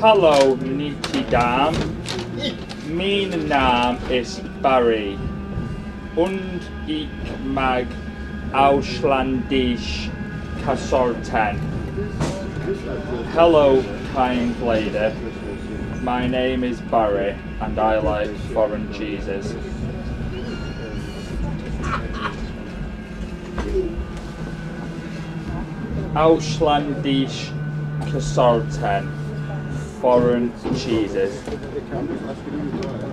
Hallo, niet dam. Mijn naam is Barry. Und ik mag Auslandisch Kasorten. Hello, kind lady. My name is Barry, and I like foreign cheeses. Auslandisch Kasorten. Foreign cheeses.